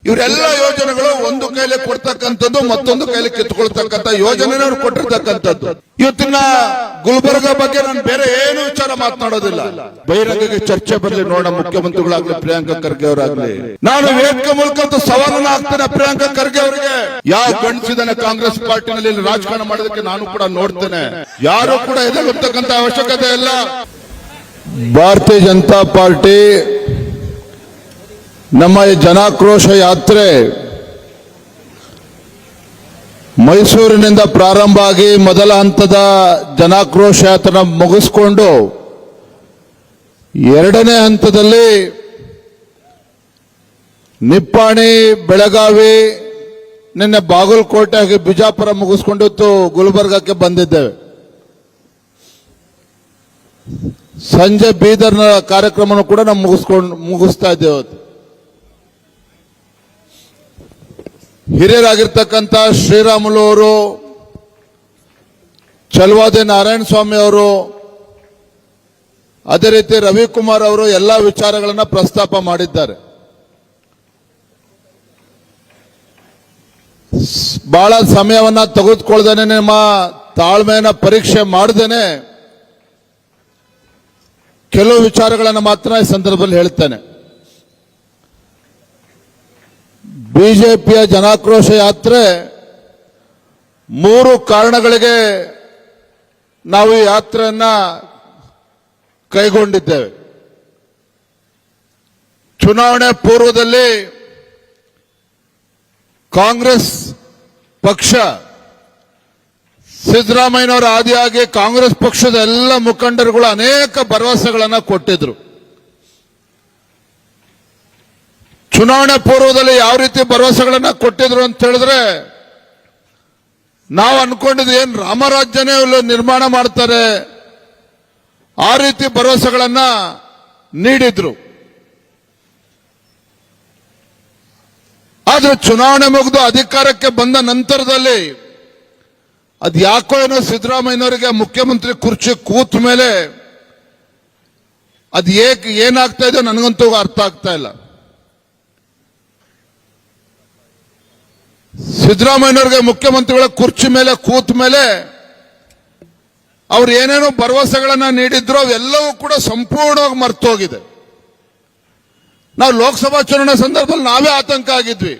ಇವರೆಲ್ಲ ಯೋಜನೆಗಳು ಒಂದು ಕೈಲಿ ಕೊಡ್ತಕ್ಕಂಥದ್ದು ಮತ್ತೊಂದು ಕೈಲಿ ಕಿತ್ಕೊಳ್ತಕ್ಕಂಥ ಯೋಜನೆ ಕೊಟ್ಟಿರ್ತಕ್ಕಂಥದ್ದು. ಇವತ್ತಿನ ಗುಲ್ಬರ್ಗ ಬಗ್ಗೆ ನಾನು ಬೇರೆ ಏನು ವಿಚಾರ ಮಾತನಾಡೋದಿಲ್ಲ. ಬಹಿರಂಗಕ್ಕೆ ಚರ್ಚೆ ಬರಲಿ ನೋಡೋಣ, ಮುಖ್ಯಮಂತ್ರಿಗಳಾಗ್ಲಿ ಪ್ರಿಯಾಂಕಾ ಖರ್ಗೆ ಅವರಾಗ್ಲಿ. ನಾನು ವೇದಿಕೆ ಮೂಲಕ ಸವಾಲನ್ನ ಹಾಕ್ತೇನೆ ಪ್ರಿಯಾಂಕಾ ಖರ್ಗೆ ಅವರಿಗೆ. ಯಾವ ಗಂಡಸಿದಾನೆ ಕಾಂಗ್ರೆಸ್ ಪಾರ್ಟಿನಲ್ಲಿ ರಾಜಕಾರಣ ಮಾಡೋದಕ್ಕೆ ನಾನು ಕೂಡ ನೋಡ್ತೇನೆ. ಯಾರು ಕೂಡ ಎದುರುತ್ತಕ್ಕಂಥ ಅವಶ್ಯಕತೆ ಇಲ್ಲ. ಭಾರತೀಯ ಜನತಾ ಪಾರ್ಟಿ ನಮ್ಮ ಈ ಜನಾಕ್ರೋಶ ಯಾತ್ರೆ ಮೈಸೂರಿನಿಂದ ಪ್ರಾರಂಭ ಆಗಿ ಮೊದಲ ಹಂತದ ಜನಾಕ್ರೋಶ ಯಾತ್ರೆ ಮುಗಿಸಿಕೊಂಡು ಎರಡನೇ ಹಂತದಲ್ಲಿ ನಿಪ್ಪಾಣಿ, ಬೆಳಗಾವಿ, ನಿನ್ನೆ ಬಾಗಲಕೋಟೆ ಹಾಗೆ ಬಿಜಾಪುರ ಮುಗಿಸ್ಕೊಂಡು ಗುಲ್ಬರ್ಗಕ್ಕೆ ಬಂದಿದ್ದೇವೆ. ಸಂಜೆ ಬೀದರ್ನ ಕಾರ್ಯಕ್ರಮ ಕೂಡ ನಾವು ಮುಗಿಸ್ತಾ ಇದ್ದೇವೆ. ಹಿರಿಯರಾಗಿರ್ತಕ್ಕಂಥ ಶ್ರೀರಾಮುಲು ಅವರು, ಚಲವಾದಿ ನಾರಾಯಣ ಸ್ವಾಮಿ ಅವರು, ಅದೇ ರೀತಿ ರವಿಕುಮಾರ್ ಅವರು ಎಲ್ಲ ವಿಚಾರಗಳನ್ನು ಪ್ರಸ್ತಾಪ ಮಾಡಿದ್ದಾರೆ. ಬಹಳ ಸಮಯವನ್ನ ತೆಗೆದುಕೊಳ್ಳದೇನೆ, ನಿಮ್ಮ ತಾಳ್ಮೆಯನ್ನ ಪರೀಕ್ಷೆ ಮಾಡದೇನೆ ಕೆಲವು ವಿಚಾರಗಳನ್ನು ಮಾತ್ರ ಈ ಸಂದರ್ಭದಲ್ಲಿ ಹೇಳ್ತೇನೆ. ಬಿಜೆಪಿಯ ಜನಾಕ್ರೋಶ ಯಾತ್ರೆ 3 ಕಾರಣಗಳಿಗೆ ನಾವು ಈ ಯಾತ್ರೆಯನ್ನ ಕೈಗೊಂಡಿದ್ದೇವೆ. ಚುನಾವಣೆ ಪೂರ್ವದಲ್ಲಿ ಕಾಂಗ್ರೆಸ್ ಪಕ್ಷ ಸಿದ್ದರಾಮಯ್ಯನವರ ಆದಿಯಾಗಿ ಕಾಂಗ್ರೆಸ್ ಪಕ್ಷದ ಎಲ್ಲ ಮುಖಂಡರುಗಳು ಅನೇಕ ಭರವಸೆಗಳನ್ನು ಕೊಟ್ಟಿದ್ರು. ಚುನಾವಣೆ ಪೂರ್ವದಲ್ಲಿ ಯಾವ ರೀತಿ ಭರವಸೆಗಳನ್ನ ಕೊಟ್ಟಿದ್ರು ಅಂತ ಹೇಳಿದ್ರೆ, ನಾವು ಅನ್ಕೊಂಡಿದ್ದು ಏನ್ ರಾಮರಾಜ್ಯನೇ ನಿರ್ಮಾಣ ಮಾಡ್ತಾರೆ, ಆ ರೀತಿ ಭರವಸೆಗಳನ್ನ ನೀಡಿದ್ರು. ಆದ್ರೆ ಚುನಾವಣೆ ಮುಗಿದು ಅಧಿಕಾರಕ್ಕೆ ಬಂದ ನಂತರದಲ್ಲಿ ಅದು ಯಾಕೋ ಏನೋ ಸಿದ್ದರಾಮಯ್ಯನವರಿಗೆ ಮುಖ್ಯಮಂತ್ರಿ ಕುರ್ಚಿ ಕೂತ ಮೇಲೆ ಅದು ಏನಾಗ್ತಾ ಇದೆಯೋ ನನಗಂತೂ ಅರ್ಥ ಆಗ್ತಾ ಇಲ್ಲ. ಸಿದ್ದರಾಮಯ್ಯನವರಿಗೆ ಮುಖ್ಯಮಂತ್ರಿಗಳ ಕುರ್ಚಿ ಮೇಲೆ ಕೂತ ಮೇಲೆ ಅವ್ರು ಏನೇನೋ ಭರವಸೆಗಳನ್ನ ನೀಡಿದ್ರು ಅವೆಲ್ಲವೂ ಕೂಡ ಸಂಪೂರ್ಣವಾಗಿ ಮರ್ತೋಗಿದೆ. ನಾವು ಲೋಕಸಭಾ ಚುನಾವಣೆ ಸಂದರ್ಭದಲ್ಲಿ ನಾವೇ ಆತಂಕ ಆಗಿದ್ವಿ.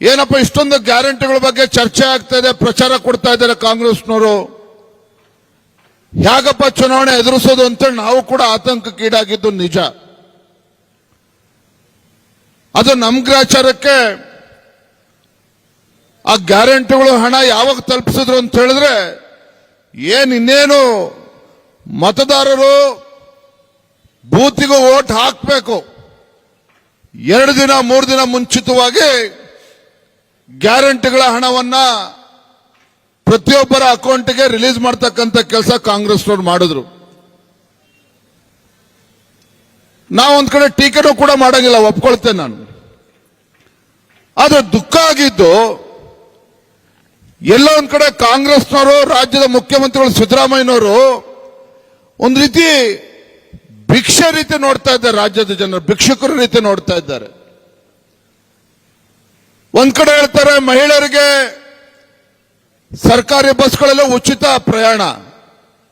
ಏನಪ್ಪ ಇಷ್ಟೊಂದು ಗ್ಯಾರಂಟಿಗಳ ಬಗ್ಗೆ ಚರ್ಚೆ ಆಗ್ತಾ ಇದೆ, ಪ್ರಚಾರ ಕೊಡ್ತಾ ಇದ್ದಾರೆ ಕಾಂಗ್ರೆಸ್ನವರು, ಹೇಗಪ್ಪ ಚುನಾವಣೆ ಎದುರಿಸೋದು ಅಂತೇಳಿ ನಾವು ಕೂಡ ಆತಂಕಕ್ಕೀಡಾಗಿದ್ದು ನಿಜ. ಅದು ನಮ್ಮ ಗ್ರಾಚಾರಕ್ಕೆ ಆ ಗ್ಯಾರಂಟಿಗಳು ಹಣ ಯಾವಾಗ ತಲುಪಿಸಿದ್ರು ಅಂತ ಹೇಳಿದ್ರೆ, ಇನ್ನೇನು ಮತದಾರರು ಬೂತಿಗೂ ವೋಟ್ ಹಾಕಬೇಕು, 2 ದಿನ 3 ದಿನ ಮುಂಚಿತವಾಗಿ ಗ್ಯಾರಂಟಿಗಳ ಹಣವನ್ನ ಪ್ರತಿಯೊಬ್ಬರ ಅಕೌಂಟ್ಗೆ ರಿಲೀಸ್ ಮಾಡ್ತಕ್ಕಂಥ ಕೆಲಸ ಕಾಂಗ್ರೆಸ್ನವ್ರು ಮಾಡಿದ್ರು. ನಾವು ಒಂದ್ ಕಡೆ ಟೀಕೆನೂ ಕೂಡ ಮಾಡಂಗಿಲ್ಲ, ಒಪ್ಕೊಳ್ತೇನೆ ನಾನು. ಆದ್ರೆ ದುಃಖ ಆಗಿದ್ದು, ಎಲ್ಲ ಒಂದ್ ಕಡೆ ಕಾಂಗ್ರೆಸ್ನವರು, ರಾಜ್ಯದ ಮುಖ್ಯಮಂತ್ರಿಗಳು ಸಿದ್ದರಾಮಯ್ಯನವರು ಒಂದ್ ರೀತಿ ಭಿಕ್ಷೆ ರೀತಿ ನೋಡ್ತಾ ಇದ್ದಾರೆ, ರಾಜ್ಯದ ಜನರು ಭಿಕ್ಷುಕರ ರೀತಿ ನೋಡ್ತಾ ಇದ್ದಾರೆ. ಒಂದ್ ಕಡೆ ಹೇಳ್ತಾರೆ ಮಹಿಳೆಯರಿಗೆ ಸರ್ಕಾರಿ ಬಸ್ಗಳೆಲ್ಲ ಉಚಿತ ಪ್ರಯಾಣ,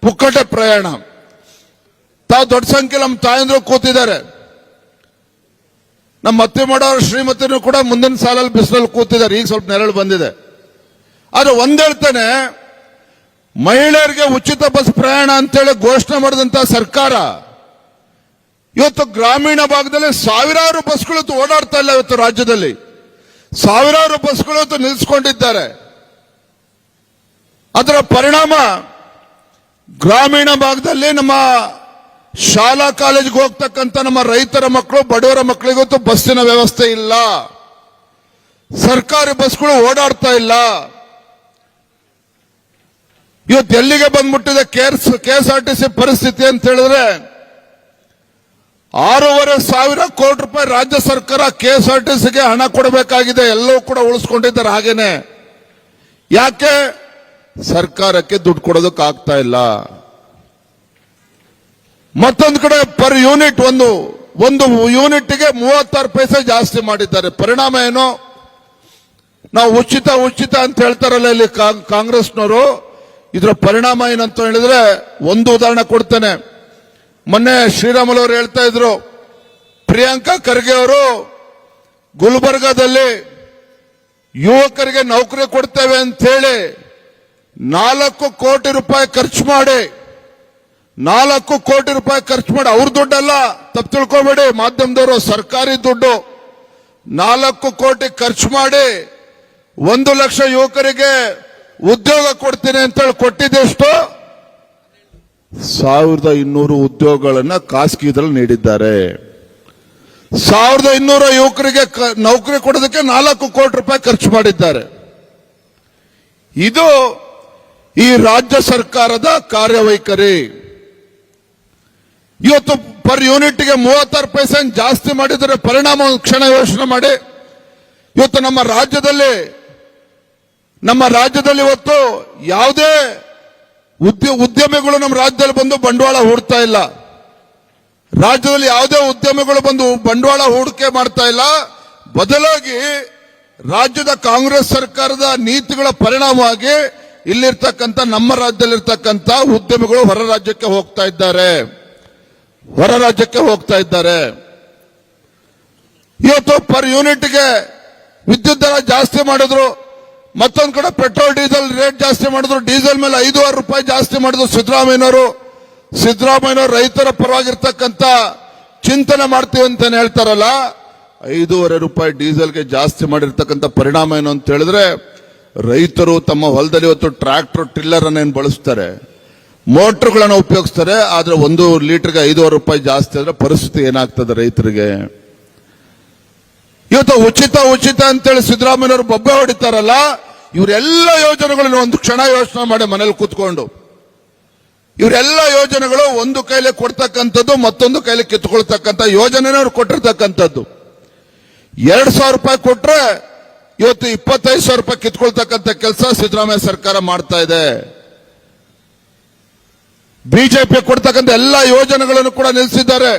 ಪುಕ್ಕಟೆ ಪ್ರಯಾಣ. ತಾವು ದೊಡ್ಡ ಸಂಖ್ಯೆಯಲ್ಲಿ ನಮ್ಮ ತಾಯಂದ್ರು ಕೂತಿದ್ದಾರೆ. ನಮ್ಮ ಅತ್ತೆ ಮಾಡೋರು ಶ್ರೀಮತಿನೂ ಕೂಡ ಮುಂದಿನ ಸಾಲಲ್ಲಿ ಬಿಸಿಲಲ್ಲಿ ಕೂತಿದ್ದಾರೆ, ಈಗ ಸ್ವಲ್ಪ ನೆರಳು ಬಂದಿದೆ. ಆದ್ರೆ ಒಂದ್ ಹೇಳ್ತಾನೆ, ಮಹಿಳೆಯರಿಗೆ ಉಚಿತ ಬಸ್ ಪ್ರಯಾಣ ಅಂತೇಳಿ ಘೋಷಣೆ ಮಾಡಿದಂತ ಸರ್ಕಾರ ಇವತ್ತು ಗ್ರಾಮೀಣ ಭಾಗದಲ್ಲಿ ಸಾವಿರಾರು ಬಸ್ಗಳು ಓಡಾಡ್ತಾ ಇಲ್ಲ. ಇವತ್ತು ರಾಜ್ಯದಲ್ಲಿ ಸಾವಿರಾರು ಬಸ್ಗಳು ನಿಲ್ಲಿಸಿಕೊಂಡಿದ್ದಾರೆ. ಅದರ ಪರಿಣಾಮ ಗ್ರಾಮೀಣ ಭಾಗದಲ್ಲಿ ನಮ್ಮ ಶಾಲಾ ಕಾಲೇಜಿಗೆ ಹೋಗ್ತಕ್ಕಂಥ ನಮ್ಮ ರೈತರ ಮಕ್ಕಳು, ಬಡವರ ಮಕ್ಕಳಿಗಂತೂ ಬಸ್ಸಿನ ವ್ಯವಸ್ಥೆ ಇಲ್ಲ, ಸರ್ಕಾರಿ ಬಸ್ಗಳು ಓಡಾಡ್ತಾ ಇಲ್ಲ. ಇವತ್ತು ಎಲ್ಲಿಗೆ ಬಂದ್ಬಿಟ್ಟಿದೆ ಕೆಎಸ್ಆರ್ಟಿಸಿ ಪರಿಸ್ಥಿತಿ ಅಂತ ಹೇಳಿದ್ರೆ, 6,500 ಕೋಟಿ ರೂಪಾಯಿ ರಾಜ್ಯ ಸರ್ಕಾರ ಕೆಎಸ್ಆರ್ಟಿಸಿಗೆ ಹಣ ಕೊಡಬೇಕಾಗಿದೆ. ಎಲ್ಲವೂ ಕೂಡ ಉಳಿಸ್ಕೊಂಡಿದ್ದಾರೆ ಹಾಗೇನೆ. ಯಾಕೆ? ಸರ್ಕಾರಕ್ಕೆ ದುಡ್ಡು ಕೊಡೋದಕ್ಕಾಗ್ತಾ ಇಲ್ಲ. ಮತ್ತೊಂದು ಕಡೆ ಪರ್ ಯೂನಿಟ್ ಒಂದು ಒಂದು ಯೂನಿಟ್ಗೆ 36 ಪೈಸೆ ಜಾಸ್ತಿ ಮಾಡಿದ್ದಾರೆ. ಪರಿಣಾಮ ಏನು? ನಾವು ಉಚಿತ ಉಚಿತ ಅಂತ ಹೇಳ್ತಾರಲ್ಲ ಇಲ್ಲಿ ಕಾಂಗ್ರೆಸ್ನವರು, ಇದರ ಪರಿಣಾಮ ಏನಂತ ಹೇಳಿದ್ರೆ ಒಂದು ಉದಾಹರಣೆ ಕೊಡ್ತೇನೆ. ಮೊನ್ನೆ ಶ್ರೀರಾಮುಲು ಅವರು ಹೇಳ್ತಾ ಇದ್ರು, ಪ್ರಿಯಾಂಕಾ ಖರ್ಗೆ ಅವರು ಗುಲ್ಬರ್ಗಾದಲ್ಲಿ ಯುವಕರಿಗೆ ನೌಕರಿ ಕೊಡ್ತೇವೆ ಅಂತ ಹೇಳಿ 4 ಕೋಟಿ ರೂಪಾಯಿ ಖರ್ಚು ಮಾಡಿ 4 ಕೋಟಿ ರೂಪಾಯಿ ಖರ್ಚು ಮಾಡಿ, ಅವ್ರ ದುಡ್ಡಲ್ಲ, ತಪ್ಪು ತಿಳ್ಕೊಬೇಡಿ ಮಾಧ್ಯಮದವರು, ಸರ್ಕಾರಿ ದುಡ್ಡು. 4 ಕೋಟಿ ಖರ್ಚು ಮಾಡಿ 1 ಲಕ್ಷ ಯುವಕರಿಗೆ ಉದ್ಯೋಗ ಕೊಡ್ತೀನಿ ಅಂತ ಹೇಳಿ ಕೊಟ್ಟಿದ್ದೆಷ್ಟು? 1200 ಉದ್ಯೋಗಗಳನ್ನ ಖಾಸಗಿ ಇದರಲ್ಲಿ ನೀಡಿದ್ದಾರೆ. 1200 ಯುವಕರಿಗೆ ನೌಕರಿ ಕೊಡೋದಕ್ಕೆ 4 ಕೋಟಿ ರೂಪಾಯಿ ಖರ್ಚು ಮಾಡಿದ್ದಾರೆ. ಇದು ಈ ರಾಜ್ಯ ಸರ್ಕಾರದ ಕಾರ್ಯವೈಖರಿ. ಇವತ್ತು ಪರ್ ಯೂನಿಟ್ಗೆ 36 ಪೈಸೆ ಜಾಸ್ತಿ ಮಾಡಿದರೆ ಪರಿಣಾಮ ಕ್ಷಣ ಯೋಚನೆ ಮಾಡಿ. ಇವತ್ತು ನಮ್ಮ ರಾಜ್ಯದಲ್ಲಿ ಇವತ್ತು ಯಾವುದೇ ಉದ್ಯಮಿಗಳು ನಮ್ಮ ರಾಜ್ಯದಲ್ಲಿ ಬಂದು ಬಂಡವಾಳ ಹೂಡ್ತಾ ಇಲ್ಲ. ರಾಜ್ಯದಲ್ಲಿ ಯಾವುದೇ ಉದ್ಯಮಿಗಳು ಬಂದು ಬಂಡವಾಳ ಹೂಡಿಕೆ ಮಾಡ್ತಾ ಇಲ್ಲ. ಬದಲಾಗಿ ರಾಜ್ಯದ ಕಾಂಗ್ರೆಸ್ ಸರ್ಕಾರದ ನೀತಿಗಳ ಪರಿಣಾಮವಾಗಿ ಇಲ್ಲಿರ್ತಕ್ಕಂಥ ನಮ್ಮ ರಾಜ್ಯದಲ್ಲಿರ್ತಕ್ಕಂಥ ಉದ್ಯಮಿಗಳು ಹೊರ ರಾಜ್ಯಕ್ಕೆ ಹೋಗ್ತಾ ಇದ್ದಾರೆ. ಇವತ್ತು ಪರ್ ಯೂನಿಟ್ಗೆ ವಿದ್ಯುತ್ ದರ ಜಾಸ್ತಿ ಮಾಡಿದ್ರು, ಮತ್ತೊಂದು ಕಡೆ ಪೆಟ್ರೋಲ್ ಡೀಸೆಲ್ ರೇಟ್ ಜಾಸ್ತಿ ಮಾಡಿದ್ರು, ಡೀಸೆಲ್ ಮೇಲೆ 5.5 ರೂಪಾಯಿ ಜಾಸ್ತಿ ಮಾಡಿದ್ರು ಸಿದ್ದರಾಮಯ್ಯನವರು. ರೈತರ ಪರವಾಗಿರ್ತಕ್ಕಂಥ ಚಿಂತನೆ ಮಾಡ್ತೀವಿ ಅಂತ ಹೇಳ್ತಾರಲ್ಲ, 5.5 ರೂಪಾಯಿ ಡೀಸೆಲ್ಗೆ ಜಾಸ್ತಿ ಮಾಡಿರ್ತಕ್ಕಂಥ ಪರಿಣಾಮ ಏನು ಅಂತ ಹೇಳಿದ್ರೆ, ರೈತರು ತಮ್ಮ ಹೊಲದಲ್ಲಿ ಇವತ್ತು ಟ್ರ್ಯಾಕ್ಟರ್ ಟಿಲ್ಲರ್ ಅನ್ನ ಬಳಸ್ತಾರೆ, ಮೋಟರ್ಗಳನ್ನು ಉಪಯೋಗಿಸ್ತಾರೆ. ಆದ್ರೆ 1 ಲೀಟರ್ಗೆ 5.5 ರೂಪಾಯಿ ಜಾಸ್ತಿ ಆದ್ರೆ ಪರಿಸ್ಥಿತಿ ಏನಾಗ್ತದೆ ರೈತರಿಗೆ? ಇವತ್ತು ಉಚಿತ ಅಂತೇಳಿ ಸಿದ್ದರಾಮಯ್ಯನವರು ಬೊಬ್ಬೆ ಹೊಡಿತಾರಲ್ಲ, ಇವರೆಲ್ಲ ಯೋಜನೆಗಳನ್ನು ಒಂದು ಕ್ಷಣ ಯೋಚನೆ ಮಾಡಿ ಮನೇಲಿ ಕೂತ್ಕೊಂಡು, ಇವರೆಲ್ಲ ಯೋಜನೆಗಳು ಒಂದು ಕೈಲಿ ಕೊಡ್ತಕ್ಕಂಥದ್ದು, ಮತ್ತೊಂದು ಕೈಲಿ ಕಿತ್ಕೊಳ್ತಕ್ಕಂಥ ಯೋಜನೆ ಅವ್ರು ಕೊಟ್ಟಿರ್ತಕ್ಕಂಥದ್ದು. 2,000 ರೂಪಾಯಿ ಕೊಟ್ರೆ ಇವತ್ತು 25,000 ರೂಪಾಯಿ ಕಿತ್ಕೊಳ್ತಕ್ಕಂಥ ಕೆಲಸ ಸಿದ್ದರಾಮಯ್ಯ ಸರ್ಕಾರ ಮಾಡ್ತಾ ಇದೆ. ಬಿಜೆಪಿ ಕೊಡ್ತಕ್ಕಂಥ ಎಲ್ಲ ಯೋಜನೆಗಳನ್ನು ಕೂಡ ನಿಲ್ಲಿಸಿದ್ದಾರೆ.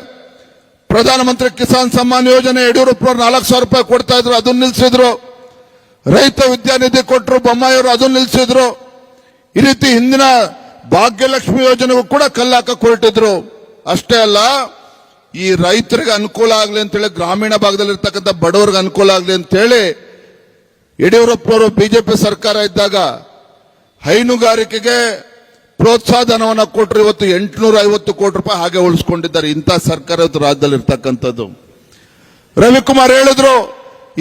ಪ್ರಧಾನಮಂತ್ರಿ ಕಿಸಾನ್ ಸಮ್ಮಾನ್ ಯೋಜನೆ ಯಡಿಯೂರಪ್ಪನವರು 4,000 ರೂಪಾಯಿ ಕೊಡ್ತಾ ಇದ್ರು, ಅದನ್ನು ನಿಲ್ಲಿಸಿದ್ರು. ರೈತ ವಿದ್ಯಾನಿಧಿ ಕೊಟ್ಟರು, ಬೊಮ್ಮಾಯಿಯವರು ಅದನ್ನು ನಿಲ್ಲಿಸಿದ್ರು. ಈ ರೀತಿ ಹಿಂದಿನ ಭಾಗ್ಯಲಕ್ಷ್ಮಿ ಯೋಜನೆಗೂ ಕೂಡ ಕಲ್ಲಾಕಕ್ಕೆ ಹೊರಟಿದ್ರು. ಅಷ್ಟೇ ಅಲ್ಲ, ಈ ರೈತರಿಗೆ ಅನುಕೂಲ ಆಗಲಿ ಅಂತೇಳಿ, ಗ್ರಾಮೀಣ ಭಾಗದಲ್ಲಿರ್ತಕ್ಕಂಥ ಬಡವರಿಗೆ ಅನುಕೂಲ ಆಗಲಿ ಅಂತೇಳಿ ಯಡಿಯೂರಪ್ಪನವರು ಬಿಜೆಪಿ ಸರ್ಕಾರ ಇದ್ದಾಗ ಹೈನುಗಾರಿಕೆಗೆ ಪ್ರೋತ್ಸಾಹ ಧನವನ್ನು ಕೊಟ್ಟರು. ಇವತ್ತು 850 ಕೋಟಿ ರೂಪಾಯಿ ಹಾಗೆ ಉಳಿಸ್ಕೊಂಡಿದ್ದಾರೆ. ಇಂಥ ಸರ್ಕಾರ ಇವತ್ತು ರಾಜ್ಯದಲ್ಲಿ ಇರ್ತಕ್ಕಂಥದ್ದು. ರವಿಕುಮಾರ್ ಹೇಳಿದ್ರು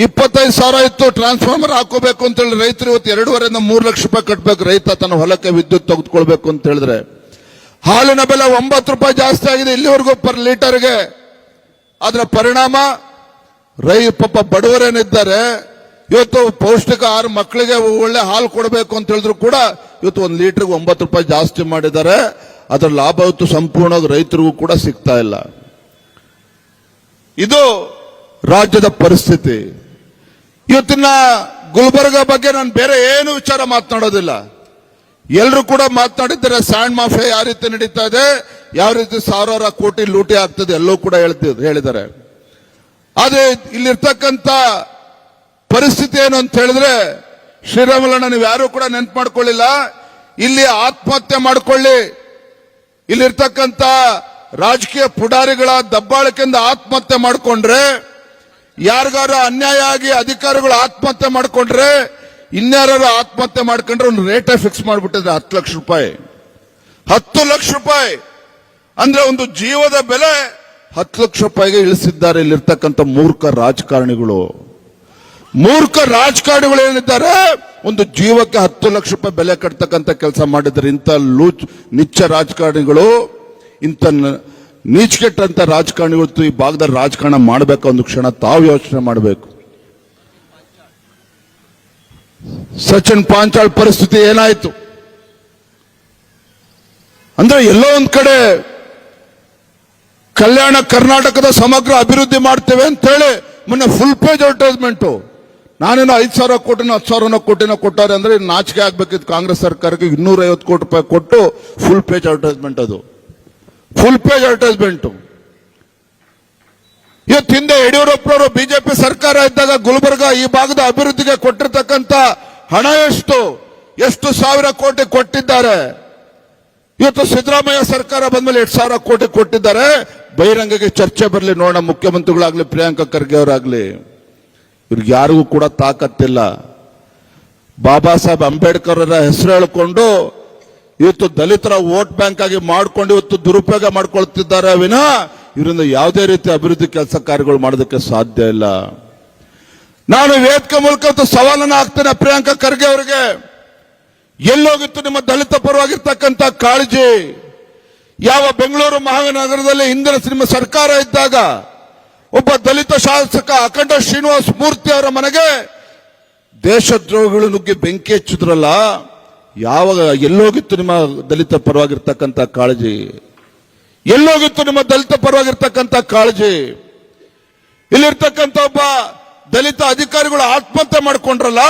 25,000 ಇತ್ತು, ಟ್ರಾನ್ಸ್ಫಾರ್ಮರ್ ಹಾಕೋಬೇಕು ಅಂತ ಹೇಳಿ ರೈತರು ಇವತ್ತು 2.5 3 ಲಕ್ಷ ರೂಪಾಯಿ ಕಟ್ಟಬೇಕು. ರೈತ ತನ್ನ ಹೊಲಕ್ಕೆ ವಿದ್ಯುತ್ ತೆಗೆದುಕೊಳ್ಬೇಕು ಅಂತ ಹೇಳಿದ್ರೆ, ಹಾಲಿನ ಬೆಲೆ 9 ರೂಪಾಯಿ ಜಾಸ್ತಿ ಆಗಿದೆ ಇಲ್ಲಿವರೆಗೂ ಪರ್ ಲೀಟರ್ಗೆ. ಅದರ ಪರಿಣಾಮ ಪಾಪ ಬಡವರೇನಿದ್ದಾರೆ, ಇವತ್ತು ಪೌಷ್ಟಿಕ ಆಹಾರ ಮಕ್ಕಳಿಗೆ ಒಳ್ಳೆ ಹಾಲು ಕೊಡಬೇಕು ಅಂತ ಹೇಳಿದ್ರು ಕೂಡ ಇವತ್ತು 1 ಲೀಟರ್ಗೆ 9 ರೂಪಾಯಿ ಜಾಸ್ತಿ ಮಾಡಿದ್ದಾರೆ. ಅದರ ಲಾಭ ಇವತ್ತು ಸಂಪೂರ್ಣವಾಗಿ ರೈತರಿಗೂ ಕೂಡ ಸಿಗ್ತಾ ಇಲ್ಲ. ಇದು ರಾಜ್ಯದ ಪರಿಸ್ಥಿತಿ. ಇವತ್ತಿನ ಗುಲ್ಬರ್ಗ ಬಗ್ಗೆ ನಾನು ಬೇರೆ ಏನು ವಿಚಾರ ಮಾತನಾಡೋದಿಲ್ಲ. ಎಲ್ಲರೂ ಕೂಡ ಮಾತನಾಡಿದ್ದಾರೆ. ಸ್ಯಾಂಡ್ ಮಾಫಿಯಾ ಯಾವ ರೀತಿ ನಡೀತಾ ಇದೆ, ಯಾವ ರೀತಿ ಸಾವಿರಾರು ಕೋಟಿ ಲೂಟಿ ಆಗ್ತದೆ, ಎಲ್ಲವೂ ಕೂಡ ಹೇಳಿದ್ದಾರೆ. ಆದ್ರೆ ಇಲ್ಲಿರ್ತಕ್ಕಂಥ ಪರಿಸ್ಥಿತಿ ಏನು ಅಂತ ಹೇಳಿದ್ರೆ, ಶ್ರೀರಾಮುಲಣ್ಣ ನೀವು ಯಾರು ಕೂಡ ನೆನ್ಪು ಮಾಡ್ಕೊಳ್ಳಿಲ್ಲ. ಇಲ್ಲಿ ಆತ್ಮಹತ್ಯೆ ಮಾಡ್ಕೊಳ್ಳಿ, ಇಲ್ಲಿರ್ತಕ್ಕಂಥ ರಾಜಕೀಯ ಪುಡಾರಿಗಳ ದಬ್ಬಾಳಿಕೆಯಿಂದ ಆತ್ಮಹತ್ಯೆ ಮಾಡಿಕೊಂಡ್ರೆ, ಯಾರಿಗಾರು ಅನ್ಯಾಯ ಆಗಿ ಅಧಿಕಾರಿಗಳು ಆತ್ಮಹತ್ಯೆ ಮಾಡಿಕೊಂಡ್ರೆ, ಇನ್ಯಾರು ಆತ್ಮಹತ್ಯೆ ಮಾಡ್ಕೊಂಡ್ರೆ ಒಂದು ರೇಟೇ ಫಿಕ್ಸ್ ಮಾಡಿಬಿಟ್ಟಿದ್ರೆ 10 ಲಕ್ಷ ರೂಪಾಯಿ. 10 ಲಕ್ಷ ರೂಪಾಯಿ ಅಂದ್ರೆ ಒಂದು ಜೀವದ ಬೆಲೆ 10 ಲಕ್ಷ ರೂಪಾಯಿಗೆ ಇಳಿಸಿದ್ದಾರೆ ಇಲ್ಲಿರ್ತಕ್ಕಂಥ ಮೂರ್ಖ ರಾಜಕಾರಣಿಗಳು ಏನಿದ್ದಾರೆ, ಒಂದು ಜೀವಕ್ಕೆ 10 ಲಕ್ಷ ರೂಪಾಯಿ ಬೆಲೆ ಕಟ್ತಕ್ಕಂಥ ಕೆಲಸ ಮಾಡಿದ್ದಾರೆ. ಇಂಥ ನಿಚ್ಚ ರಾಜಕಾರಣಿಗಳು, ಇಂಥ ನೀಚಕೆಟ್ಟಂತ ರಾಜಕಾರಣಿಗಳು ಈ ಭಾಗದಲ್ಲಿ ರಾಜಕಾರಣ ಮಾಡಬೇಕು. ಒಂದು ಕ್ಷಣ ತಾವು ಯೋಚನೆ ಮಾಡಬೇಕು. ಸಚಿನ್ ಪಾಂಚಾಳ್ ಪರಿಸ್ಥಿತಿ ಏನಾಯ್ತು ಅಂದ್ರೆ, ಎಲ್ಲೋ ಒಂದ್ ಕಡೆ ಕಲ್ಯಾಣ ಕರ್ನಾಟಕದ ಸಮಗ್ರ ಅಭಿವೃದ್ಧಿ ಮಾಡ್ತೇವೆ ಅಂತ ಹೇಳಿ ಮೊನ್ನೆ ಫುಲ್ ಪೇಜ್ ಅಡ್ವರ್ಟೈಸ್ಮೆಂಟ್, ನಾನೇನೋ 5,000 ಕೋಟಿನೋ 10,000 ಕೋಟಿನೋ ಕೊಟ್ಟಾರೆ ಅಂದ್ರೆ ನಾಚಿಕೆ ಆಗ್ಬೇಕಿತ್ತು ಕಾಂಗ್ರೆಸ್ ಸರ್ಕಾರಕ್ಕೆ. 250 ಕೋಟಿ ರೂಪಾಯಿ ಕೊಟ್ಟು ಫುಲ್ ಪೇಜ್ ಅಡ್ವರ್ಟೈಸ್ಮೆಂಟ್. ಅದು ಫುಲ್ ಪೇಜ್ ಅಡ್ವರ್ಟೈಸ್ಮೆಂಟ್. ಇವತ್ತು ಹಿಂದೆ ಯಡಿಯೂರಪ್ಪನವರು ಬಿಜೆಪಿ ಸರ್ಕಾರ ಇದ್ದಾಗ ಗುಲ್ಬರ್ಗ ಈ ಭಾಗದ ಅಭಿವೃದ್ಧಿಗೆ ಕೊಟ್ಟಿರ್ತಕ್ಕಂಥ ಹಣ ಎಷ್ಟು ಸಾವಿರ ಕೋಟಿ ಕೊಟ್ಟಿದ್ದಾರೆ. ಇವತ್ತು ಸಿದ್ದರಾಮಯ್ಯ ಸರ್ಕಾರ ಬಂದ್ಮೇಲೆ 2,000 ಕೋಟಿ ಕೊಟ್ಟಿದ್ದಾರೆ. ಬಹಿರಂಗಕ್ಕೆ ಚರ್ಚೆ ಬರಲಿ ನೋಡೋಣ, ಮುಖ್ಯಮಂತ್ರಿಗಳಾಗ್ಲಿ ಪ್ರಿಯಾಂಕಾ ಖರ್ಗೆ ಅವರಾಗ್ಲಿ. ಇವ್ರಿಗೆ ಯಾರಿಗೂ ಕೂಡ ತಾಕತ್ತಿಲ್ಲ. ಬಾಬಾ ಸಾಹೇಬ್ ಅಂಬೇಡ್ಕರ್ ಅವರ ಹೆಸರು ಹೇಳಿಕೊಂಡು ಇವತ್ತು ದಲಿತರ ವೋಟ್ ಬ್ಯಾಂಕ್ ಆಗಿ ಮಾಡ್ಕೊಂಡು ಇವತ್ತು ದುರುಪಯೋಗ ಮಾಡ್ಕೊಳ್ತಿದ್ದಾರೆ ವಿನಃ ಇವರಿಂದ ಯಾವುದೇ ರೀತಿ ಅಭಿವೃದ್ಧಿ ಕೆಲಸ ಕಾರ್ಯಗಳು ಮಾಡೋದಕ್ಕೆ ಸಾಧ್ಯ ಇಲ್ಲ. ನಾನು ವೇದಿಕೆ ಮೂಲಕ ಸವಾಲನ್ನು ಹಾಕ್ತೇನೆ ಪ್ರಿಯಾಂಕಾ ಖರ್ಗೆ ಅವರಿಗೆ. ಎಲ್ಲೋಗಿತ್ತು ನಿಮ್ಮ ದಲಿತ ಪರವಾಗಿರ್ತಕ್ಕಂಥ ಕಾಳಜಿ? ಯಾವ ಬೆಂಗಳೂರು ಮಹಾನಗರದಲ್ಲಿ ಹಿಂದಿನ ನಿಮ್ಮ ಸರ್ಕಾರ ಇದ್ದಾಗ ಒಬ್ಬ ದಲಿತ ಶಾಸಕ ಅಖಂಡ ಶ್ರೀನಿವಾಸ ಮೂರ್ತಿ ಅವರ ಮನೆಗೆ ದೇಶದ್ರೋಹಿಗಳು ನುಗ್ಗಿ ಬೆಂಕಿ ಹಚ್ಚಿದ್ರಲ್ಲ, ಯಾವಾಗ ಎಲ್ಲೋಗಿತ್ತು ನಿಮ್ಮ ದಲಿತ ಪರವಾಗಿರ್ತಕ್ಕಂಥ ಕಾಳಜಿ? ಎಲ್ಲೋಗಿತ್ತು ನಿಮ್ಮ ದಲಿತ ಪರವಾಗಿರ್ತಕ್ಕಂಥ ಕಾಳಜಿ? ಇಲ್ಲಿರ್ತಕ್ಕಂಥ ಒಬ್ಬ ದಲಿತ ಅಧಿಕಾರಿಗಳು ಆತ್ಮಹತ್ಯೆ ಮಾಡಿಕೊಂಡ್ರಲ್ಲ,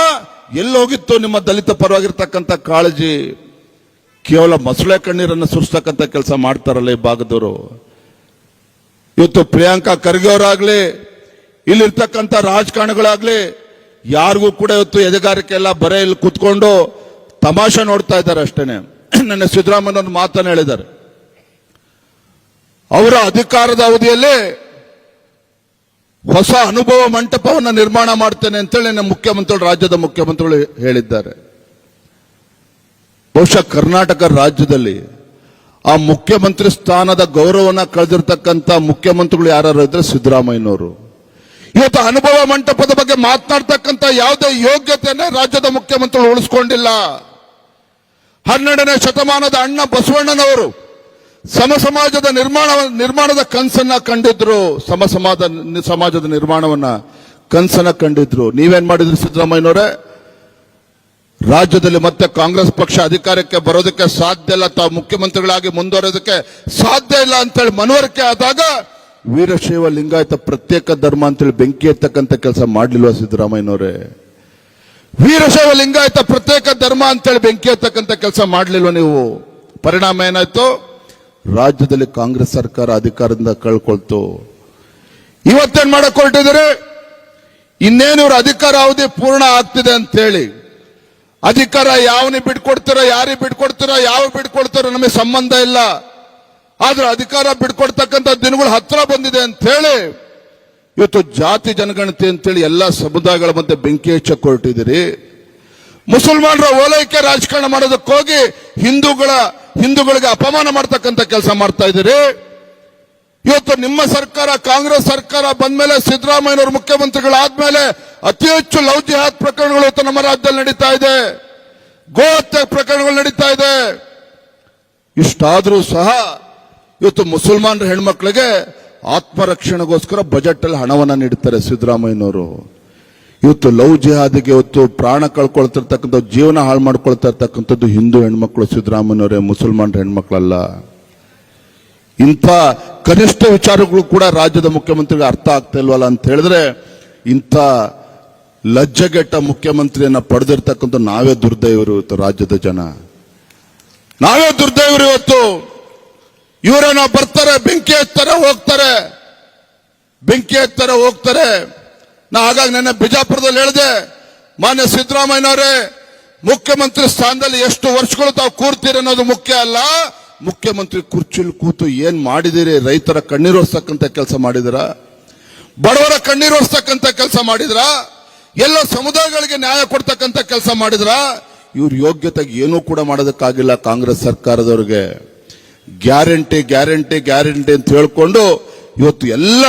ಎಲ್ಲೋಗಿತ್ತು ನಿಮ್ಮ ದಲಿತ ಪರವಾಗಿರ್ತಕ್ಕಂಥ ಕಾಳಜಿ? ಕೇವಲ ಮೊಸಳೆ ಕಣ್ಣೀರನ್ನು ಸುರಿಸ್ತಕ್ಕಂಥ ಕೆಲಸ ಮಾಡ್ತಾರಲ್ಲ ಈ ಭಾಗದವರು. ಇವತ್ತು ಪ್ರಿಯಾಂಕಾ ಖರ್ಗೆ ಅವರಾಗ್ಲಿ, ಇಲ್ಲಿರ್ತಕ್ಕಂಥ ರಾಜಕಾರಣಿಗಳಾಗ್ಲಿ ಯಾರಿಗೂ ಕೂಡ ಇವತ್ತು ಎದೆಗಾರಿಕೆ ಎಲ್ಲ ಬರೇ ಇಲ್ಲಿ ಕುತ್ಕೊಂಡು ತಮಾಷೆ ನೋಡ್ತಾ ಇದ್ದಾರೆ ಅಷ್ಟೇನೆ. ನನ್ನ ಸಿದ್ದರಾಮಯ್ಯ ಒಂದು ಮಾತನ್ನು ಹೇಳಿದ್ದಾರೆ, ಅವರ ಅಧಿಕಾರದ ಅವಧಿಯಲ್ಲಿ ಹೊಸ ಅನುಭವ ಮಂಟಪವನ್ನು ನಿರ್ಮಾಣ ಮಾಡ್ತೇನೆ ಅಂತೇಳಿ ನಮ್ಮ ಮುಖ್ಯಮಂತ್ರಿಗಳು, ರಾಜ್ಯದ ಮುಖ್ಯಮಂತ್ರಿಗಳು ಹೇಳಿದ್ದಾರೆ. ಬಹುಶಃ ಕರ್ನಾಟಕ ರಾಜ್ಯದಲ್ಲಿ ಆ ಮುಖ್ಯಮಂತ್ರಿ ಸ್ಥಾನದ ಗೌರವನ ಕಳೆದಿರ್ತಕ್ಕಂಥ ಮುಖ್ಯಮಂತ್ರಿಗಳು ಯಾರು ಇದ್ರೆ ಸಿದ್ದರಾಮಯ್ಯನವರು. ಇವತ್ತು ಅನುಭವ ಮಂಟಪದ ಬಗ್ಗೆ ಮಾತನಾಡ್ತಕ್ಕಂಥ ಯಾವುದೇ ಯೋಗ್ಯತೆಯನ್ನೇ ರಾಜ್ಯದ ಮುಖ್ಯಮಂತ್ರಿಗಳು ಉಳಿಸ್ಕೊಂಡಿಲ್ಲ. 12ನೇ ಶತಮಾನದ ಅಣ್ಣ ಬಸವಣ್ಣನವರು ಸಮಾಜದ ನಿರ್ಮಾಣದ ಕನಸನ್ನ ಕಂಡಿದ್ರು. ಸಮಾಜದ ನಿರ್ಮಾಣವನ್ನ ಕನಸನ್ನ ಕಂಡಿದ್ರು. ನೀವೇನ್ ಮಾಡಿದ್ರಿ ಸಿದ್ದರಾಮಯ್ಯನವರೇ? ರಾಜ್ಯದಲ್ಲಿ ಮತ್ತೆ ಕಾಂಗ್ರೆಸ್ ಪಕ್ಷ ಅಧಿಕಾರಕ್ಕೆ ಬರೋದಕ್ಕೆ ಸಾಧ್ಯ ಇಲ್ಲ, ತಾವು ಮುಖ್ಯಮಂತ್ರಿಗಳಾಗಿ ಮುಂದುವರೋದಕ್ಕೆ ಸಾಧ್ಯ ಇಲ್ಲ ಅಂತೇಳಿ ಮನವರಿಕೆ ಆದಾಗ ವೀರಶೈವ ಲಿಂಗಾಯತ ಪ್ರತ್ಯೇಕ ಧರ್ಮ ಅಂತೇಳಿ ಬೆಂಕಿ ಎತ್ತಕ್ಕಂಥ ಕೆಲಸ ಮಾಡ್ಲಿಲ್ವಾ ಸಿದ್ದರಾಮಯ್ಯನವರೇ? ವೀರಶೈವ ಲಿಂಗಾಯತ ಪ್ರತ್ಯೇಕ ಧರ್ಮ ಅಂತೇಳಿ ಬೆಂಕಿ ಎತ್ತಕ್ಕಂಥ ಕೆಲಸ ಮಾಡ್ಲಿಲ್ವ ನೀವು? ಪರಿಣಾಮ ಏನಾಯ್ತು? ರಾಜ್ಯದಲ್ಲಿ ಕಾಂಗ್ರೆಸ್ ಸರ್ಕಾರ ಅಧಿಕಾರದಿಂದ ಕಳ್ಕೊಳ್ತು. ಇವತ್ತೇನ್ ಮಾಡಕ್ ಹೊರಟಿದ್ರೆ, ಇನ್ನೇನು ಇವ್ರ ಅಧಿಕಾರ ಅವಧಿ ಪೂರ್ಣ ಆಗ್ತಿದೆ ಅಂತ ಹೇಳಿ ಅಧಿಕಾರ ಯಾವನಿಗೆ ಬಿಟ್ಕೊಡ್ತೀರೋ, ಯಾರಿಗೆ ಬಿಟ್ಕೊಡ್ತೀರೋ, ಯಾವ ಬಿಟ್ಕೊಡ್ತೀರೋ ನಮಗೆ ಸಂಬಂಧ ಇಲ್ಲ, ಆದ್ರೆ ಅಧಿಕಾರ ಬಿಟ್ಕೊಡ್ತಕ್ಕಂಥ ದಿನಗಳು ಹತ್ರ ಬಂದಿದೆ ಅಂತ ಹೇಳಿ ಇವತ್ತು ಜಾತಿ ಜನಗಣತಿ ಅಂತೇಳಿ ಎಲ್ಲಾ ಸಮುದಾಯಗಳ ಮಧ್ಯೆ ಬೆಂಕಿ ಹಚ್ಚಕ್ಕೆ ಹೊರಟಿದ್ದೀರಿ. ಮುಸಲ್ಮಾನರ ಓಲೈಕೆ ರಾಜಕಾರಣ ಮಾಡೋದಕ್ಕೋಗಿ ಹಿಂದೂಗಳಿಗೆ ಅಪಮಾನ ಮಾಡ್ತಕ್ಕಂಥ ಕೆಲಸ ಮಾಡ್ತಾ ಇದ್ದೀರಿ. ಇವತ್ತು ನಿಮ್ಮ ಸರ್ಕಾರ, ಕಾಂಗ್ರೆಸ್ ಸರ್ಕಾರ ಬಂದ್ಮೇಲೆ, ಸಿದ್ದರಾಮಯ್ಯನವರು ಮುಖ್ಯಮಂತ್ರಿಗಳಾದ್ಮೇಲೆ ಅತಿ ಹೆಚ್ಚು ಲವ್ ಜಿಹಾದ್ ಪ್ರಕರಣಗಳು ಇವತ್ತು ನಮ್ಮ ರಾಜ್ಯದಲ್ಲಿ ನಡೀತಾ ಇದೆ. ಗೋ ಹತ್ಯೆ ಪ್ರಕರಣಗಳು ನಡೀತಾ ಇದೆ. ಇಷ್ಟಾದ್ರೂ ಸಹ ಇವತ್ತು ಮುಸಲ್ಮಾನರ ಹೆಣ್ಮಕ್ಳಿಗೆ ಆತ್ಮರಕ್ಷಣೆಗೋಸ್ಕರ ಬಜೆಟ್ ಅಲ್ಲಿ ಹಣವನ್ನ ನೀಡುತ್ತಾರೆ ಸಿದ್ದರಾಮಯ್ಯನವರು. ಇವತ್ತು ಲವ್ ಜಿಹಾದಿಗೆ ಇವತ್ತು ಪ್ರಾಣ ಕಳ್ಕೊಳ್ತಿರ್ತಕ್ಕಂಥ, ಜೀವನ ಹಾಳು ಮಾಡ್ಕೊಳ್ತಾ ಇರ್ತಕ್ಕಂಥದ್ದು ಹಿಂದೂ ಹೆಣ್ಮಕ್ಳು ಸಿದ್ದರಾಮಯ್ಯನವರೇ, ಮುಸಲ್ಮಾನರ ಹೆಣ್ಮಕ್ಳಲ್ಲ. ಇಂಥ ಕನಿಷ್ಠ ವಿಚಾರಗಳು ಕೂಡ ರಾಜ್ಯದ ಮುಖ್ಯಮಂತ್ರಿಗೆ ಅರ್ಥ ಆಗ್ತಾ ಇಲ್ವಲ್ಲ ಅಂತ ಹೇಳಿದ್ರೆ, ಇಂಥ ಲಜ್ಜೆಗೆಟ್ಟ ಮುಖ್ಯಮಂತ್ರಿಯನ್ನ ಪಡೆದಿರ್ತಕ್ಕಂಥ ನಾವೇ ದುರ್ದೈವರು. ಇವತ್ತು ರಾಜ್ಯದ ಜನ ನಾವೇ ದುರ್ದೈವರು. ಇವತ್ತು ಇವರೇನೋ ಬರ್ತಾರೆ, ಬೆಂಕಿ ಹಚ್ತಾರೆ, ಹೋಗ್ತಾರೆ. ನಾ ಹಾಗಾಗಿ ನನ್ನ ಬಿಜಾಪುರದಲ್ಲಿ ಹೇಳಿದೆ, ಮಾನ್ಯ ಸಿದ್ದರಾಮಯ್ಯನವರೇ, ಮುಖ್ಯಮಂತ್ರಿ ಸ್ಥಾನದಲ್ಲಿ ಎಷ್ಟು ವರ್ಷಗಳು ತಾವು ಕೂರ್ತೀರಿ ಅನ್ನೋದು ಮುಖ್ಯ ಅಲ್ಲ, ಮುಖ್ಯಮಂತ್ರಿ ಕುರ್ಚಿಲ್ ಕೂತು ಏನ್ ಮಾಡಿದಿರಿ? ರೈತರ ಕಣ್ಣೀರು ಒರೆಸ್ತಕ್ಕಂಥ ಕೆಲಸ ಮಾಡಿದಿರ? ಬಡವರ ಕಣ್ಣೀರು ಒರೆಸ್ತಕ್ಕಂಥ ಕೆಲಸ ಮಾಡಿದ್ರ? ಎಲ್ಲ ಸಮುದಾಯಗಳಿಗೆ ನ್ಯಾಯ ಕೊಡ್ತಕ್ಕಂಥ ಕೆಲಸ ಮಾಡಿದ್ರ? ಇವ್ರ ಯೋಗ್ಯತೆಗೆ ಏನೂ ಕೂಡ ಮಾಡೋದಕ್ಕಾಗಿಲ್ಲ ಕಾಂಗ್ರೆಸ್ ಸರ್ಕಾರದವ್ರಿಗೆ. ಗ್ಯಾರಂಟಿ ಅಂತ ಹೇಳ್ಕೊಂಡು ಇವತ್ತು ಎಲ್ಲ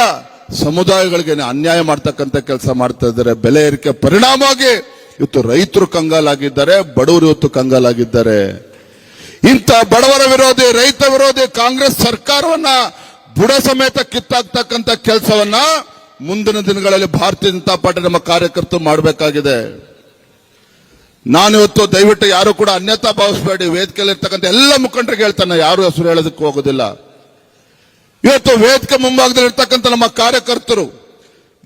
ಸಮುದಾಯಗಳಿಗೆ ಅನ್ಯಾಯ ಮಾಡ್ತಕ್ಕಂಥ ಕೆಲಸ ಮಾಡ್ತಾ ಇದ್ದಾರೆ. ಬೆಲೆ ಏರಿಕೆ ಪರಿಣಾಮವಾಗಿ ಇವತ್ತು ರೈತರು ಕಂಗಾಲಾಗಿದ್ದಾರೆ, ಬಡವರು ಇವತ್ತು ಕಂಗಾಲಾಗಿದ್ದಾರೆ. ಇಂಥ ಬಡವರ ವಿರೋಧಿ, ರೈತ ವಿರೋಧಿ ಕಾಂಗ್ರೆಸ್ ಸರ್ಕಾರವನ್ನ ಬುಡ ಸಮೇತ ಕಿತ್ತಾಕ್ತಕ್ಕಂಥ ಕೆಲಸವನ್ನ ಮುಂದಿನ ದಿನಗಳಲ್ಲಿ ಭಾರತೀಯ ಜನತಾ ಪಾರ್ಟಿ ನಮ್ಮ ಕಾರ್ಯಕರ್ತರು ಮಾಡಬೇಕಾಗಿದೆ. ನಾನಿವತ್ತು ದಯವಿಟ್ಟು ಯಾರು ಕೂಡ ಅನ್ಯತಾ ಭಾವಿಸಬೇಡಿ. ವೇದಿಕೆಯಲ್ಲಿ ಇರ್ತಕ್ಕಂಥ ಎಲ್ಲ ಮುಖಂಡರಿಗೆ ಹೇಳ್ತಾನೆ, ಯಾರು ಹೆಸರು ಹೇಳೋದಕ್ಕೆ ಹೋಗೋದಿಲ್ಲ. ಇವತ್ತು ವೇದಿಕೆ ಮುಂಭಾಗದಲ್ಲಿ ಇರ್ತಕ್ಕಂಥ ನಮ್ಮ ಕಾರ್ಯಕರ್ತರು,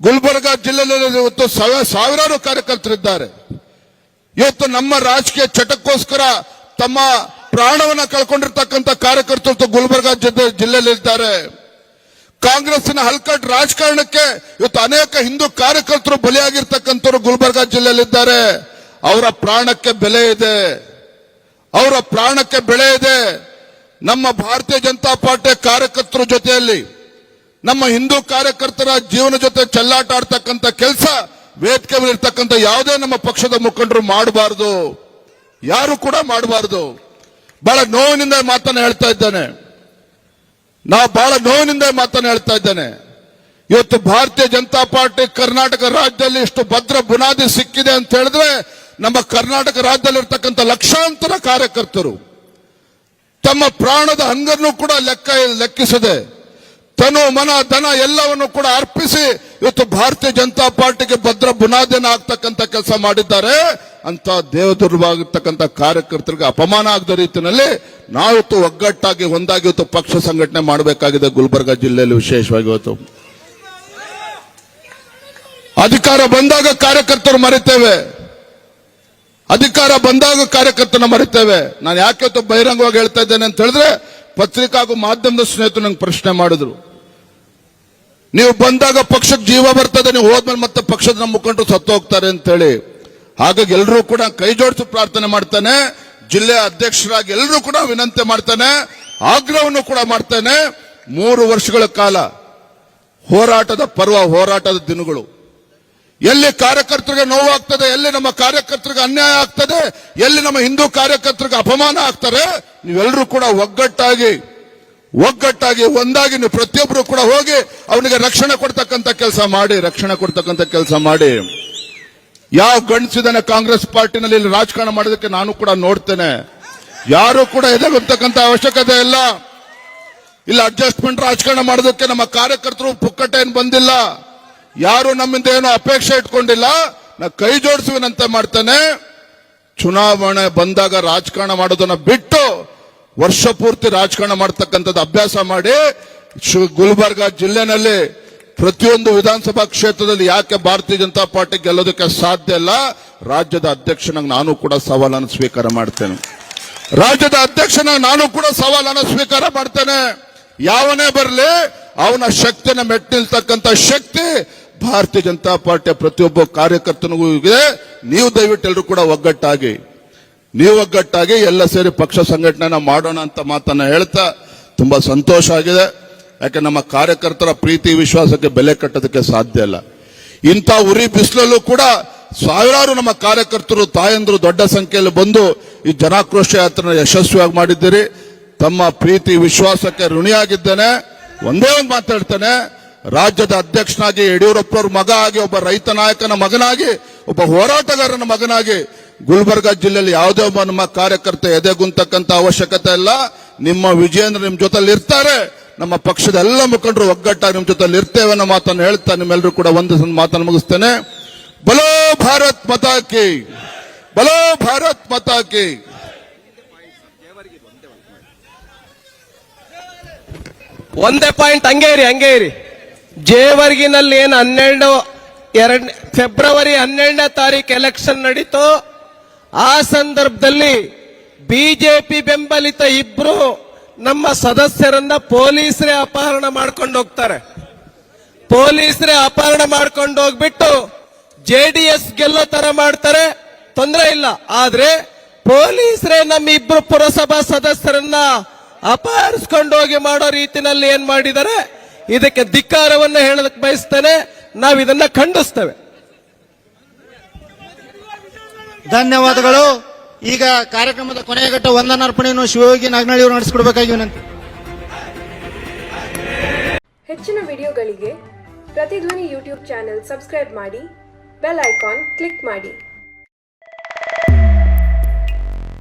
ಗುಲ್ಬರ್ಗಾ ಜಿಲ್ಲೆಯಲ್ಲಿ ಇವತ್ತು ಸಾವಿರಾರು ಕಾರ್ಯಕರ್ತರಿದ್ದಾರೆ. ಇವತ್ತು ನಮ್ಮ ರಾಜಕೀಯ ಚಟಕ್ಕೋಸ್ಕರ ತಮ್ಮ ಪ್ರಾಣವನ್ನ ಕಳ್ಕೊಂಡಿರ್ತಕ್ಕಂಥ ಕಾರ್ಯಕರ್ತರು ಗುಲ್ಬರ್ಗಾ ಜಿಲ್ಲೆಯಲ್ಲಿದ್ದಾರೆ. ಕಾಂಗ್ರೆಸ್ಸಿನ ಹಲ್ಕಟ್ ರಾಜಕಾರಣಕ್ಕೆ ಇವತ್ತು ಅನೇಕ ಹಿಂದೂ ಕಾರ್ಯಕರ್ತರು ಬಲಿಯಾಗಿರ್ತಕ್ಕಂಥವ್ರು ಗುಲ್ಬರ್ಗಾ ಜಿಲ್ಲೆಯಲ್ಲಿದ್ದಾರೆ. ಅವರ ಪ್ರಾಣಕ್ಕೆ ಬೆಲೆ ಇದೆ, ಅವರ ಪ್ರಾಣಕ್ಕೆ ಬೆಲೆ ಇದೆ. ನಮ್ಮ ಭಾರತೀಯ ಜನತಾ ಪಾರ್ಟಿ ಕಾರ್ಯಕರ್ತರ ಜೊತೆಯಲ್ಲಿ ನಮ್ಮ ಹಿಂದೂ ಕಾರ್ಯಕರ್ತರ ಜೀವನ ಜೊತೆ ಚೆಲ್ಲಾಟ ಆಡ್ತಕ್ಕಂಥ ಕೆಲಸ ವೇದಿಕೆ ಮೇಲೆ ಇರ್ತಕ್ಕಂಥ ಯಾವುದೇ ನಮ್ಮ ಪಕ್ಷದ ಮುಖಂಡರು ಮಾಡಬಾರದು, ಯಾರು ಕೂಡ ಮಾಡಬಾರದು. ಬಹಳ ನೋವಿನಿಂದ ಮಾತನ್ನ ಹೇಳ್ತಾ ಇದ್ದೇನೆ, ಬಹಳ ನೋವಿನಿಂದ ಮಾತನ್ನ ಹೇಳ್ತಾ ಇದ್ದೇನೆ. ಇವತ್ತು ಭಾರತೀಯ ಜನತಾ ಪಾರ್ಟಿ ಕರ್ನಾಟಕ ರಾಜ್ಯದಲ್ಲಿ ಇಷ್ಟು ಭದ್ರ ಬುನಾದಿ ಸಿಕ್ಕಿದೆ ಅಂತ ಹೇಳಿದ್ರೆ ನಮ್ಮ ಕರ್ನಾಟಕ ರಾಜ್ಯದಲ್ಲಿ ಇರ್ತಕ್ಕಂಥ ಲಕ್ಷಾಂತರ ಕಾರ್ಯಕರ್ತರು ತಮ್ಮ ಪ್ರಾಣದ ಹಂಗನ್ನು ಕೂಡ ಲೆಕ್ಕಿಸದೆ ತನು ಮನ ಧನ ಎಲ್ಲವನ್ನು ಕೂಡ ಅರ್ಪಿಸಿ ಇವತ್ತು ಭಾರತೀಯ ಜನತಾ ಪಾರ್ಟಿಗೆ ಭದ್ರ ಬುನಾದಿಯನ್ನು ಹಾಕ್ತಕ್ಕಂಥ ಕೆಲಸ ಮಾಡಿದ್ದಾರೆ. ಅಂತ ದೇವದುರ್ವಾಗಿರ್ತಕ್ಕಂಥ ಕಾರ್ಯಕರ್ತರಿಗೆ ಅಪಮಾನ ಆಗದ ರೀತಿಯಲ್ಲಿ ನಾವಿತ್ತು ಒಗ್ಗಟ್ಟಾಗಿ ಒಂದಾಗಿ ಇವತ್ತು ಪಕ್ಷ ಸಂಘಟನೆ ಮಾಡಬೇಕಾಗಿದೆ. ಗುಲ್ಬರ್ಗಾ ಜಿಲ್ಲೆಯಲ್ಲಿ ವಿಶೇಷವಾಗಿ ಇವತ್ತು ಅಧಿಕಾರ ಬಂದಾಗ ಕಾರ್ಯಕರ್ತರು ಮರಿತೇವೆ, ಅಧಿಕಾರ ಬಂದಾಗ ಕಾರ್ಯಕರ್ತನ ಮರಿತೇವೆ. ನಾನು ಯಾಕೆ ಬಹಿರಂಗವಾಗಿ ಹೇಳ್ತಾ ಇದ್ದೇನೆ ಅಂತ ಹೇಳಿದ್ರೆ, ಪತ್ರಿಕಾ ಹಾಗೂ ಮಾಧ್ಯಮದ ಸ್ನೇಹಿತರು ನಂಗೆ ಪ್ರಶ್ನೆ ಮಾಡಿದ್ರು, ನೀವು ಬಂದಾಗ ಪಕ್ಷಕ್ಕೆ ಜೀವ ಬರ್ತದೆ, ನೀವು ಹೋದ್ಮೇಲೆ ಮತ್ತೆ ಪಕ್ಷದ ಮುಖಂಡರು ಸತ್ತು ಹೋಗ್ತಾರೆ ಅಂತ ಹೇಳಿ. ಹಾಗಾಗಿ ಎಲ್ಲರೂ ಕೂಡ ಕೈ ಜೋಡಿಸಿ ಪ್ರಾರ್ಥನೆ ಮಾಡ್ತಾನೆ, ಜಿಲ್ಲೆಯ ಅಧ್ಯಕ್ಷರಾಗಿ ಎಲ್ಲರೂ ಕೂಡ ವಿನಂತಿ ಮಾಡ್ತಾನೆ, ಆಗ್ರಹವನ್ನು ಕೂಡ ಮಾಡ್ತಾನೆ. 3 ವರ್ಷಗಳ ಕಾಲ ಹೋರಾಟದ ಪರ್ವ, ಹೋರಾಟದ ದಿನಗಳು, ಎಲ್ಲಿ ಕಾರ್ಯಕರ್ತರಿಗೆ ನೋವಾಗ್ತದೆ, ಎಲ್ಲಿ ನಮ್ಮ ಕಾರ್ಯಕರ್ತರಿಗೆ ಅನ್ಯಾಯ ಆಗ್ತದೆ, ಎಲ್ಲಿ ನಮ್ಮ ಹಿಂದೂ ಕಾರ್ಯಕರ್ತರಿಗೆ ಅಪಮಾನ ಆಗ್ತಾರೆ, ನೀವೆಲ್ಲರೂ ಕೂಡ ಒಗ್ಗಟ್ಟಾಗಿ ಒಂದಾಗಿ ನೀವು ಪ್ರತಿಯೊಬ್ಬರು ಕೂಡ ಹೋಗಿ ಅವನಿಗೆ ರಕ್ಷಣೆ ಕೊಡ್ತಕ್ಕಂಥ ಕೆಲಸ ಮಾಡಿ, ರಕ್ಷಣೆ ಕೊಡ್ತಕ್ಕಂಥ ಕೆಲಸ ಮಾಡಿ. ಯಾವ ಗಂಡಸಿದನೆ ಕಾಂಗ್ರೆಸ್ ಪಾರ್ಟಿನಲ್ಲಿ ಇಲ್ಲಿ ರಾಜಕಾರಣ ಮಾಡೋದಕ್ಕೆ ನಾನು ಕೂಡ ನೋಡ್ತೇನೆ. ಯಾರು ಕೂಡ ಎದೆಗೊತ್ತಕ್ಕಂಥ ಅವಶ್ಯಕತೆ ಇಲ್ಲ. ಇಲ್ಲಿ ಅಡ್ಜಸ್ಟ್ಮೆಂಟ್ ರಾಜಕಾರಣ ಮಾಡೋದಕ್ಕೆ ನಮ್ಮ ಕಾರ್ಯಕರ್ತರು ಪುಕ್ಕಟ್ಟೆ ಏನು ಬಂದಿಲ್ಲ, ಯಾರು ನಮ್ಮಿಂದ ಏನೋ ಅಪೇಕ್ಷೆ ಇಟ್ಕೊಂಡಿಲ್ಲ. ನಾ ಕೈ ಜೋಡಿಸುವನಂತೆ ಮಾಡ್ತೇನೆ. ಚುನಾವಣೆ ಬಂದಾಗ ರಾಜಕಾರಣ ಮಾಡೋದನ್ನ ಬಿಟ್ಟು ವರ್ಷ ಪೂರ್ತಿ ರಾಜಕಾರಣ ಮಾಡತಕ್ಕಂಥದ್ದು ಅಭ್ಯಾಸ ಮಾಡಿ ಗುಲ್ಬರ್ಗಾ ಜಿಲ್ಲೆನಲ್ಲಿ ಪ್ರತಿಯೊಂದು ವಿಧಾನಸಭಾ ಕ್ಷೇತ್ರದಲ್ಲಿ ಯಾಕೆ ಭಾರತೀಯ ಜನತಾ ಪಾರ್ಟಿ ಗೆಲ್ಲೋದಕ್ಕೆ ಸಾಧ್ಯ ಇಲ್ಲ, ರಾಜ್ಯದ ಅಧ್ಯಕ್ಷನಾಗಿ ನಾನು ಕೂಡ ಸವಾಲನ್ನು ಸ್ವೀಕಾರ ಮಾಡ್ತೇನೆ. ರಾಜ್ಯದ ಅಧ್ಯಕ್ಷನಾಗಿ ನಾನು ಕೂಡ ಸವಾಲನ್ನು ಸ್ವೀಕಾರ ಮಾಡ್ತೇನೆ. ಯಾವನೇ ಬರಲಿ ಅವನ ಶಕ್ತಿಯನ್ನು ಮೆಟ್ಟಿಲ್ತಕ್ಕಂಥ ಶಕ್ತಿ ಭಾರತೀಯ ಜನತಾ ಪಾರ್ಟಿಯ ಪ್ರತಿಯೊಬ್ಬ ಕಾರ್ಯಕರ್ತನಿಗೂ ಇದೆ. ನೀವು ದಯವಿಟ್ಟು ಎಲ್ಲರೂ ಕೂಡ ಒಗ್ಗಟ್ಟಾಗಿ ಎಲ್ಲ ಸೇರಿ ಪಕ್ಷ ಸಂಘಟನೆನ ಮಾಡೋಣ ಅಂತ ಮಾತನ್ನ ಹೇಳ್ತಾ ತುಂಬಾ ಸಂತೋಷ ಆಗಿದೆ. ಯಾಕೆ ನಮ್ಮ ಕಾರ್ಯಕರ್ತರ ಪ್ರೀತಿ ವಿಶ್ವಾಸಕ್ಕೆ ಬೆಲೆ ಕಟ್ಟೋದಕ್ಕೆ ಸಾಧ್ಯ ಇಲ್ಲ. ಇಂಥ ಉರಿ ಬಿಸಿಲಲ್ಲೂ ಕೂಡ ಸಾವಿರಾರು ನಮ್ಮ ಕಾರ್ಯಕರ್ತರು ತಾಯಂದ್ರು ದೊಡ್ಡ ಸಂಖ್ಯೆಯಲ್ಲಿ ಬಂದು ಈ ಜನಾಕ್ರೋಶ ಯಾತ್ರೆ ಯಶಸ್ವಿಯಾಗಿ ಮಾಡಿದ್ದೀರಿ. ತಮ್ಮ ಪ್ರೀತಿ ವಿಶ್ವಾಸಕ್ಕೆ ಋಣಿಯಾಗಿದ್ದೇನೆ. ಒಂದೇ ಒಂದು ಮಾತಾಡ್ತೇನೆ, ರಾಜ್ಯದ ಅಧ್ಯಕ್ಷನಾಗಿ ಯಡಿಯೂರಪ್ಪನವ್ರ ಮಗ ಆಗಿ, ಒಬ್ಬ ರೈತ ನಾಯಕನ ಮಗನಾಗಿ, ಒಬ್ಬ ಹೋರಾಟಗಾರನ ಮಗನಾಗಿ ಗುಲ್ಬರ್ಗಾ ಜಿಲ್ಲೆಯಲ್ಲಿ ಯಾವುದೇ ಒಬ್ಬ ನಮ್ಮ ಕಾರ್ಯಕರ್ತ ಎದೆಗುಂತಕ್ಕಂಥ ಅವಶ್ಯಕತೆ ಇಲ್ಲ. ನಿಮ್ಮ ವಿಜಯೇಂದ್ರ ನಿಮ್ ಜೊತೆಲಿ ಇರ್ತಾರೆ, ನಮ್ಮ ಪಕ್ಷದ ಎಲ್ಲ ಮುಖಂಡರು ಒಗ್ಗಟ್ಟಾಗಿ ನಿಮ್ ಜೊತೆಲಿ ಇರ್ತೇವೆ ಅನ್ನೋ ಮಾತನ್ನು ಹೇಳ್ತಾ ನಿಮ್ಮೆಲ್ಲರೂ ಕೂಡ ಒಂದು ಮಾತನ್ನು ಮುಗಿಸ್ತೇನೆ. ಬಲೋ ಭಾರತ್ ಮಾತಾ ಕಿ, ಬಲೋ ಭಾರತ್ ಮಾತಾ ಕಿ. ಒಂದೇ ಪಾಯಿಂಟ್ ಹಂಗೇ ಇರಿ. ಜೇವರ್ಗಿನಲ್ಲಿ ಏನು ಫೆಬ್ರವರಿ 12ನೇ ತಾರೀಕು ಎಲೆಕ್ಷನ್ ನಡೀತು. ಆ ಸಂದರ್ಭದಲ್ಲಿ ಬಿಜೆಪಿ ಬೆಂಬಲಿತ ಇಬ್ರು ನಮ್ಮ ಸದಸ್ಯರನ್ನ ಪೊಲೀಸರೇ ಅಪಹರಣ ಮಾಡ್ಕೊಂಡು ಹೋಗ್ತಾರೆ. ಪೊಲೀಸರೇ ಅಪಹರಣ ಮಾಡ್ಕೊಂಡು ಹೋಗ್ಬಿಟ್ಟು ಜೆಡಿಎಸ್ ಗೆಲ್ಲೋ ತರ ಮಾಡ್ತಾರೆ, ತೊಂದರೆ ಇಲ್ಲ. ಆದ್ರೆ ಪೊಲೀಸರೇ ನಮ್ಮ ಇಬ್ರು ಪುರಸಭಾ ಸದಸ್ಯರನ್ನ ಅಪಹರಿಸ್ಕೊಂಡು ಹೋಗಿ ಮಾಡೋ ರೀತಿನಲ್ಲಿ ಏನ್ ಮಾಡಿದ್ದಾರೆ, ಇದಕ್ಕೆ ಧಿಕ್ಕಾರವನ್ನು ಹೇಳೋದಕ್ಕೆ ಬಯಸ್ತೇನೆ. ನಾವು ಇದನ್ನ ಖಂಡಿಸ್ತೇವೆ. ಧನ್ಯವಾದಗಳು. ಈಗ ಕಾರ್ಯಕ್ರಮದ ಕೊನೆಯ ಘಟ್ಟ ವಂದನಾರ್ಪಣೆಯನ್ನು ಶಿವಯೋಗಿ ನಾಗನಹಳ್ಳಿ ಅವರು ನಡೆಸಿಕೊಡಬೇಕಾಗಿ ವಿನಂತಿ. ಹೆಚ್ಚಿನ ವಿಡಿಯೋಗಳಿಗೆ ಪ್ರತಿಧ್ವನಿ ಯೂಟ್ಯೂಬ್ ಚಾನೆಲ್ ಸಬ್ಸ್ಕ್ರೈಬ್ ಮಾಡಿ, ಬೆಲ್ ಐಕಾನ್ ಕ್ಲಿಕ್ ಮಾಡಿ.